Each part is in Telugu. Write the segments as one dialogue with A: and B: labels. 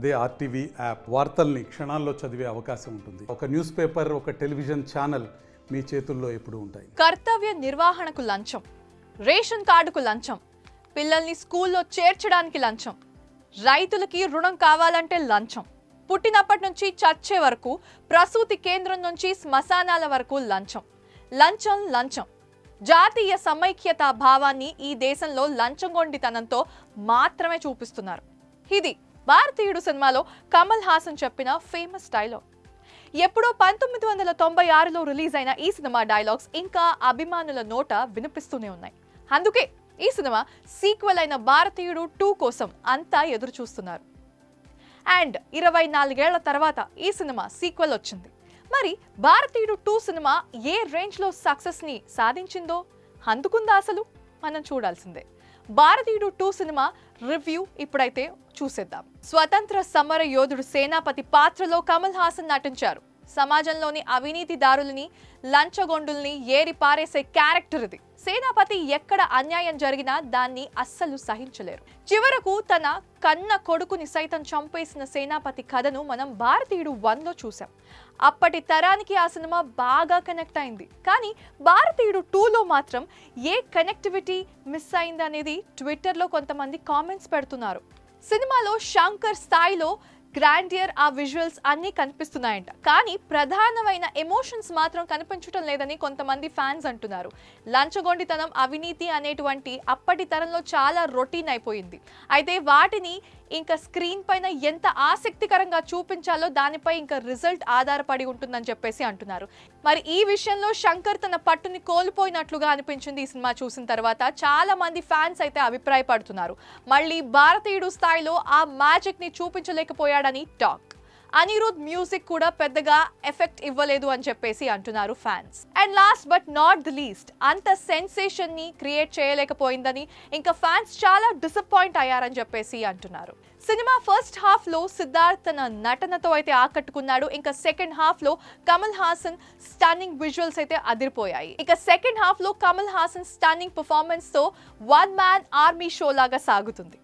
A: అదే ఆర్టీవీ యాప్ వార్తల్ని క్షణాల్లో చదివే అవకాశం ఉంటుంది. ఒక న్యూస్ పేపర్, ఒక టెలివిజన్ ఛానల్ మీ చేతుల్లో ఎప్పుడూ ఉంటాయి.
B: కర్తవ్య నిర్వహణకు లంచం, రేషన్ కార్డుకు లంచం, పిల్లల్ని స్కూల్లో చేర్చడానికి లంచం, రైతులకి రుణం కావాలంటే లంచం, పుట్టినప్పటి నుంచి చచ్చే వరకు, ప్రసూతి కేంద్రం నుంచి శ్మశానాల వరకు లంచం, లంచం లంచం. జాతీయ సమైక్యత భావాన్ని ఈ దేశంలో లంచగొండితనంతో మాత్రమే చూపిస్తున్నారు. ఇది భారతీయుడు సినిమాలో కమల్ హాసన్ చెప్పిన ఫేమస్ డైలాగ్. ఎప్పుడో 1996లో రిలీజ్ అయిన ఈ సినిమా డైలాగ్స్ ఇంకా అభిమానుల నోట వినిపిస్తూనే ఉన్నాయి. అందుకే ఈ సినిమా సీక్వెల్ అయిన భారతీయుడు 2 కోసం అంతా ఎదురు చూస్తున్నారు. అండ్ 24 ఏళ్ల తర్వాత ఈ సినిమా సీక్వెల్ వచ్చింది. మరి భారతీయుడు 2 సినిమా ఏ రేంజ్లో సక్సెస్ని సాధించిందో, అందుకుందా అసలు మనం చూడాల్సిందే. భారతీయుడు 2 సినిమా రివ్యూ ఇప్పుడైతే చూసేద్దాం. స్వతంత్ర సమర యోధుడు సేనాపతి పాత్రలో కమల్ హాసన్ నటించారు. సమాజంలోని అవినీతిదారులని, లంచగొండుల్ని ఏరి పారేసే క్యారెక్టర్ ఇది. సేనాపతి ఎక్కడ అన్యాయం జరిగినా దాన్ని అస్సలు సహించలేరు. చివరకు తన కన్న కొడుకుని సైతం చంపేసిన సేనాపతి కథను మనం భారతీయుడు 1లో చూసాం. అప్పటి తరానికి ఆ సినిమా బాగా కనెక్ట్ అయింది. కానీ భారతీయుడు 2లో మాత్రం ఏ కనెక్టివిటీ మిస్ అయిందనేది ట్విట్టర్లో కొంతమంది కామెంట్స్ పెడుతున్నారు. సినిమాలో శంకర్ స్థాయిలో గ్రాండియర్, ఆ విజువల్స్ అన్నీ కనిపిస్తున్నాయంట. కానీ ప్రధానమైన ఎమోషన్స్ మాత్రం కనిపించడం లేదని కొంతమంది ఫ్యాన్స్ అంటున్నారు. లంచగొండితనం, అవినీతి అనేటువంటి అప్పటి తరంలో చాలా రొటీన్ అయిపోయింది. అయితే వాటిని ఇంకా స్క్రీన్ పైన ఎంత ఆసక్తికరంగా చూపించాలో దానిపై ఇంకా రిజల్ట్ ఆధారపడి ఉంటుందని చెప్పేసి అంటున్నారు. మరి ఈ విషయంలో శంకర్ తన పట్టుని కోల్పోయినట్లుగా అనిపించింది ఈ సినిమా చూసిన తర్వాత. చాలా మంది ఫ్యాన్స్ అయితే అభిప్రాయపడుతున్నారు. మళ్ళీ భారతీయుడు స్థాయిలో ఆ మ్యాజిక్ ని చూపించలేకపోయాడని టాక్. అనిరుద్ మ్యూజిక్ కూడా పెద్దగా ఎఫెక్ట్ ఇవ్వలేదు అని చెప్పేసి అంటున్నారు fans. And last but not the least, అంత సెన్సేషన్ ని క్రియేట్ చేయలేకపోయిందని ఇంకా ఫ్యాన్స్ చాలా డిసప్పాయింట్ అయ్యారని చెప్పేసి అంటున్నారు. సినిమా ఫస్ట్ హాఫ్ లో సిద్ధార్థ్ తన నటనతో అయితే ఆకట్టుకున్నాడు. ఇంకా సెకండ్ హాఫ్ లో కమల్ హాసన్ స్టన్నింగ్ విజువల్స్ అయితే అదిరిపోయాయి. ఇక సెకండ్ హాఫ్ లో కమల్ హాసన్ స్టన్నింగ్ పర్ఫార్మెన్స్ తో వన్ మ్యాన్ ఆర్మీ షో లాగా సాగుతుంది.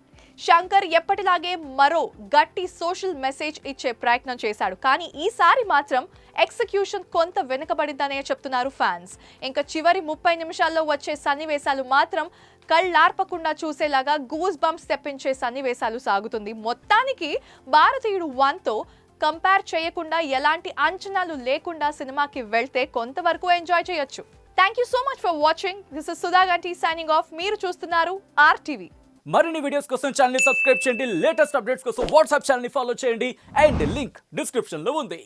B: శంకర్ ఎప్పటిలాగే మరో గట్టి సోషల్ మెసేజ్ ఇచ్చే ప్రయత్నం చేశాడు. కానీ ఈసారి మాత్రం ఎగ్జిక్యూషన్ కొంత వెనుకబడిందనే చెప్తున్నారు ఫ్యాన్స్. ఇంకా చివరి 30 నిమిషాల్లో వచ్చే సన్నివేశాలు మాత్రం కళ్ళార్పకుండా చూసేలాగా గూస్ బంప్స్ తెప్పించే సన్నివేశాలు సాగుతుంది. మొత్తానికి భారతీయుడు 1తో కంపేర్ చేయకుండా, ఎలాంటి అంచనాలు లేకుండా సినిమాకి వెళ్తే కొంతవరకు ఎంజాయ్ చేయొచ్చు. Thank you so much for watching. This is Sudha గంటి సైనింగ్ ఆఫ్. మీరు చూస్తున్నారు RTV.
C: మరిన్ని వీడియోస్ కోసం ఛానల్ ని సబ్స్క్రైబ్ చేయండి. లేటెస్ట్ అప్డేట్స్ కోసం వాట్సాప్ ఛానల్ ని ఫాలో చేయండి. అండ్ లింక్ డిస్క్రిప్షన్ లో ఉంది.